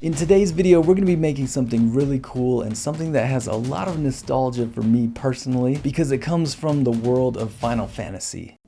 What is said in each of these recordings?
In today's video, we're going to be making something really cool and something that has a lot of nostalgia for me personally because it comes from the world of Final Fantasy.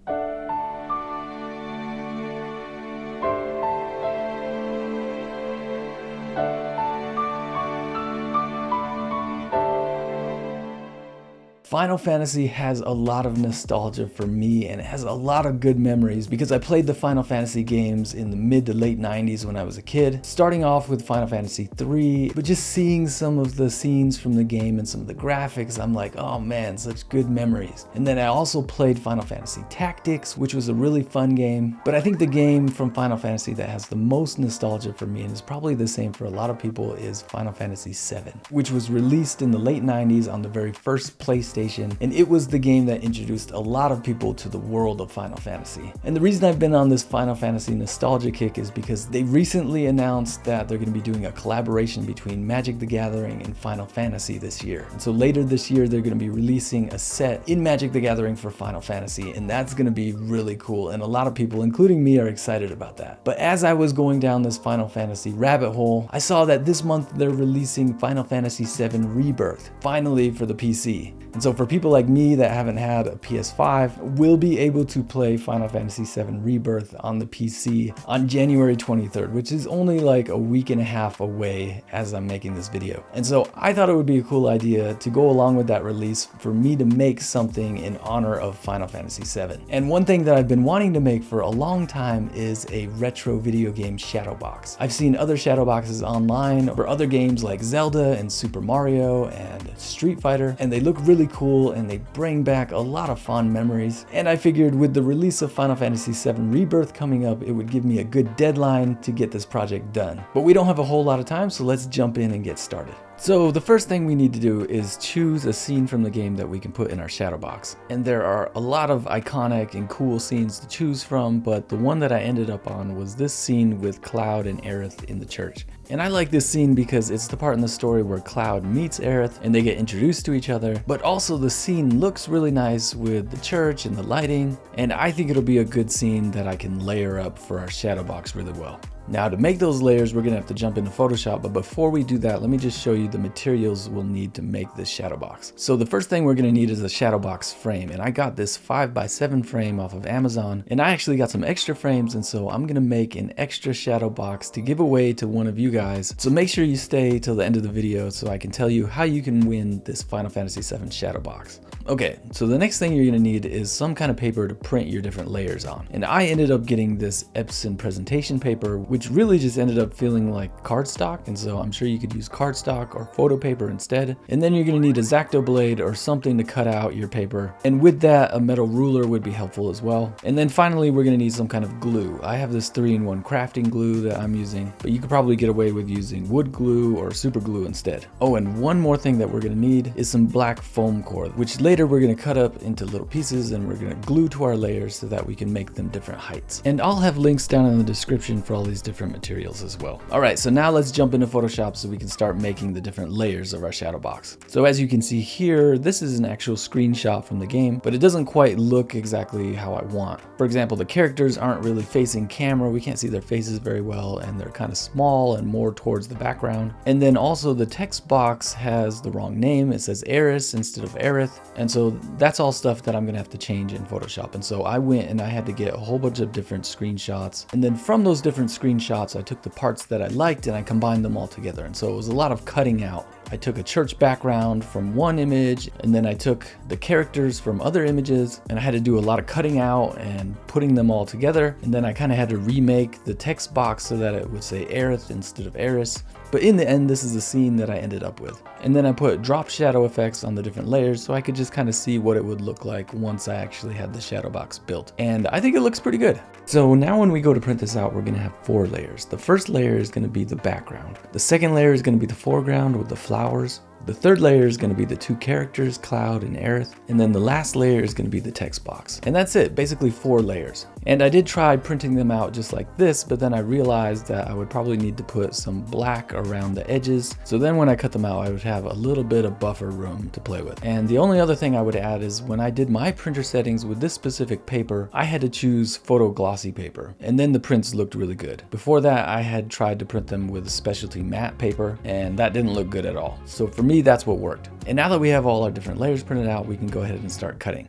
Final Fantasy has a lot of nostalgia for me and it has a lot of good memories because I played the Final Fantasy games in the mid to late 90s when I was a kid, starting off with Final Fantasy III, but just seeing some of the scenes from the game and some of the graphics, I'm like, oh man, such good memories. And then I also played Final Fantasy Tactics, which was a really fun game, but I think the game from Final Fantasy that has the most nostalgia for me, and is probably the same for a lot of people, is Final Fantasy VII, which was released in the late 90s on the very first PlayStation. And it was the game that introduced a lot of people to the world of Final Fantasy. And the reason I've been on this Final Fantasy nostalgia kick is because they recently announced that they're going to be doing a collaboration between Magic the Gathering and Final Fantasy this year. And so later this year, they're going to be releasing a set in Magic the Gathering for Final Fantasy, and that's going to be really cool. And a lot of people, including me, are excited about that. But as I was going down this Final Fantasy rabbit hole, I saw that this month they're releasing Final Fantasy VII Rebirth, finally for the PC. And so for people like me that haven't had a PS5, we'll be able to play Final Fantasy VII Rebirth on the PC on January 23rd, which is only like a week and a half away as I'm making this video. And so I thought it would be a cool idea to go along with that release for me to make something in honor of Final Fantasy VII. And one thing that I've been wanting to make for a long time is a retro video game shadow box. I've seen other shadow boxes online for other games like Zelda and Super Mario and Street Fighter, and they look really cool and they bring back a lot of fond memories. And I figured with the release of Final Fantasy VII Rebirth coming up, it would give me a good deadline to get this project done. But we don't have a whole lot of time, so let's jump in and get started. So the first thing we need to do is choose a scene from the game that we can put in our shadow box. And there are a lot of iconic and cool scenes to choose from, but the one that I ended up on was this scene with Cloud and Aerith in the church. And I like this scene because it's the part in the story where Cloud meets Aerith and they get introduced to each other, but also the scene looks really nice with the church and the lighting, and I think it'll be a good scene that I can layer up for our shadow box really well. Now to make those layers, we're gonna have to jump into Photoshop, but before we do that, let me just show you the materials we'll need to make this shadow box. So the first thing we're gonna need is a shadow box frame, and I got this 5x7 frame off of Amazon, and I actually got some extra frames, and so I'm gonna make an extra shadow box to give away to one of you guys. So make sure you stay till the end of the video so I can tell you how you can win this Final Fantasy VII shadow box. Okay, so the next thing you're gonna need is some kind of paper to print your different layers on. And I ended up getting this Epson presentation paper, which really just ended up feeling like cardstock. And so I'm sure you could use cardstock or photo paper instead. And then you're gonna need a X-Acto blade or something to cut out your paper. And with that, a metal ruler would be helpful as well. And then finally, we're gonna need some kind of glue. I have this 3-in-1 crafting glue that I'm using, but you could probably get away with using wood glue or super glue instead. Oh, and one more thing that we're gonna need is some black foam core, which later we're going to cut up into little pieces and we're going to glue to our layers so that we can make them different heights. And I'll have links down in the description for all these different materials as well. Alright, so now let's jump into Photoshop so we can start making the different layers of our shadow box. So as you can see here, this is an actual screenshot from the game, but it doesn't quite look exactly how I want. For example, the characters aren't really facing camera, we can't see their faces very well, and they're kind of small and more towards the background. And then also the text box has the wrong name, it says Aerith instead of Aerith, and so that's all stuff that I'm gonna have to change in Photoshop. And so I went and I had to get a whole bunch of different screenshots. And then from those different screenshots, I took the parts that I liked and I combined them all together. And so it was a lot of cutting out. I took a church background from one image, and then I took the characters from other images, and I had to do a lot of cutting out and putting them all together. And then I kind of had to remake the text box so that it would say Aerith instead of Aerith. But in the end, this is the scene that I ended up with. And then I put drop shadow effects on the different layers so I could just kind of see what it would look like once I actually had the shadow box built. And I think it looks pretty good. So now when we go to print this out, we're gonna have 4 layers. The first layer is gonna be the background. The second layer is gonna be the foreground with the flowers. The third layer is going to be the 2 characters, Cloud and Aerith, and then the last layer is going to be the text box. And that's it, basically 4 layers. And I did try printing them out just like this, but then I realized that I would probably need to put some black around the edges. So then when I cut them out, I would have a little bit of buffer room to play with. And the only other thing I would add is when I did my printer settings with this specific paper, I had to choose photo glossy paper, and then the prints looked really good. Before that, I had tried to print them with specialty matte paper, and that didn't look good at all. So for me, that's what worked. And now that we have all our different layers printed out, we can go ahead and start cutting.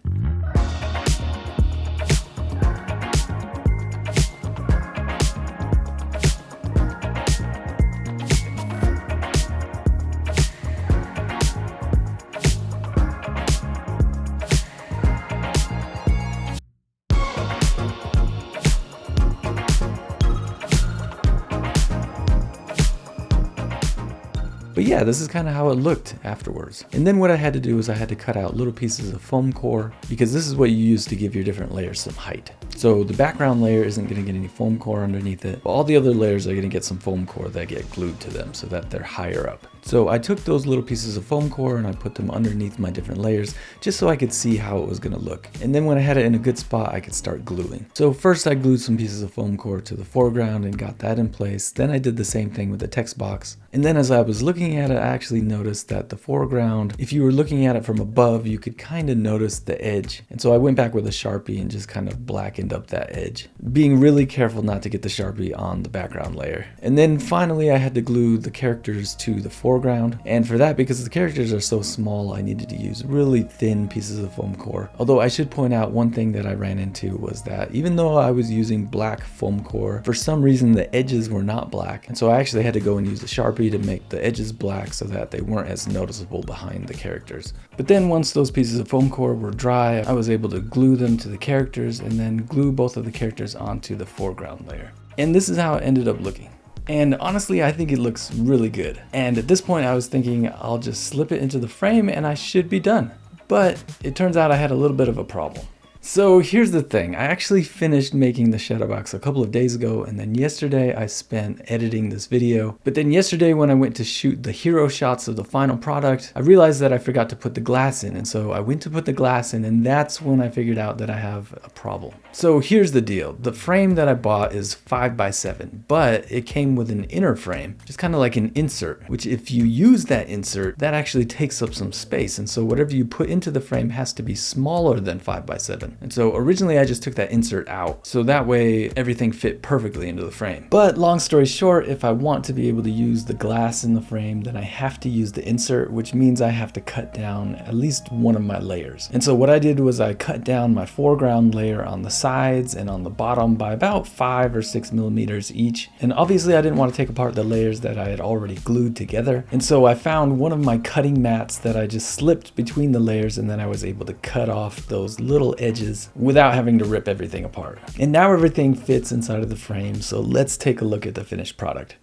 But yeah, this is kind of how it looked afterwards. And then what I had to do is I had to cut out little pieces of foam core, because this is what you use to give your different layers some height. So the background layer isn't going to get any foam core underneath it, but all the other layers are going to get some foam core that get glued to them so that they're higher up. So I took those little pieces of foam core and I put them underneath my different layers just so I could see how it was going to look. And then when I had it in a good spot, I could start gluing. So first I glued some pieces of foam core to the foreground and got that in place. Then I did the same thing with the text box. And then as I was looking at it, I actually noticed that the foreground, if you were looking at it from above, you could kind of notice the edge. And so I went back with a Sharpie and just kind of blackened up that edge, being really careful not to get the Sharpie on the background layer. And then finally I had to glue the characters to the foreground. And for that, because the characters are so small, I needed to use really thin pieces of foam core. Although I should point out one thing that I ran into was that even though I was using black foam core, for some reason the edges were not black. And so I actually had to go and use a Sharpie to make the edges black so that they weren't as noticeable behind the characters. But then once those pieces of foam core were dry, I was able to glue them to the characters and then glue both of the characters onto the foreground layer. And this is how it ended up looking. And honestly, I think it looks really good. And at this point I was thinking I'll just slip it into the frame and I should be done. But it turns out I had a little bit of a problem. So here's the thing, I actually finished making the shadow box a couple of days ago, and then yesterday I spent editing this video. But then yesterday when I went to shoot the hero shots of the final product, I realized that I forgot to put the glass in, and so I went to put the glass in, and that's when I figured out that I have a problem. So here's the deal, the frame that I bought is 5x7, but it came with an inner frame, just kind of like an insert, which if you use that insert, that actually takes up some space, and so whatever you put into the frame has to be smaller than 5x7. And so originally I just took that insert out, so that way everything fit perfectly into the frame. But long story short, if I want to be able to use the glass in the frame, then I have to use the insert, which means I have to cut down at least one of my layers. And so what I did was I cut down my foreground layer on the sides and on the bottom by about 5 or 6 millimeters each. And obviously I didn't want to take apart the layers that I had already glued together. And so I found one of my cutting mats that I just slipped between the layers, and then I was able to cut off those little edges without having to rip everything apart. And now everything fits inside of the frame, so let's take a look at the finished product.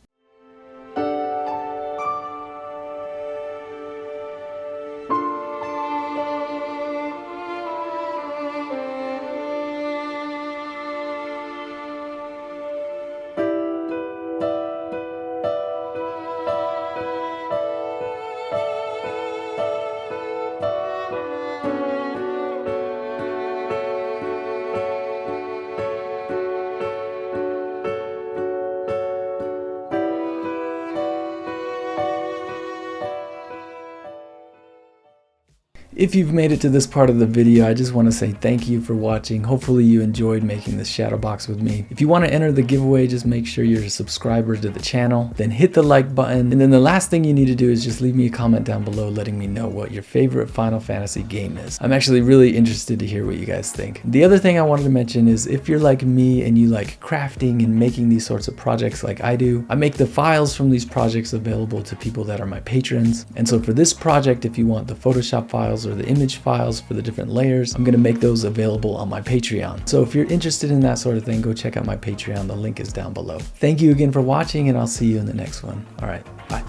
If you've made it to this part of the video, I just want to say thank you for watching. Hopefully you enjoyed making this shadow box with me. If you want to enter the giveaway, just make sure you're a subscriber to the channel, then hit the like button. And then the last thing you need to do is just leave me a comment down below letting me know what your favorite Final Fantasy game is. I'm actually really interested to hear what you guys think. The other thing I wanted to mention is if you're like me and you like crafting and making these sorts of projects like I do, I make the files from these projects available to people that are my patrons. And so for this project, if you want the Photoshop files or the image files for the different layers, I'm going to make those available on my Patreon. So if you're interested in that sort of thing, go check out my Patreon. The link is down below. Thank you again for watching, and I'll see you in the next one. All right, bye.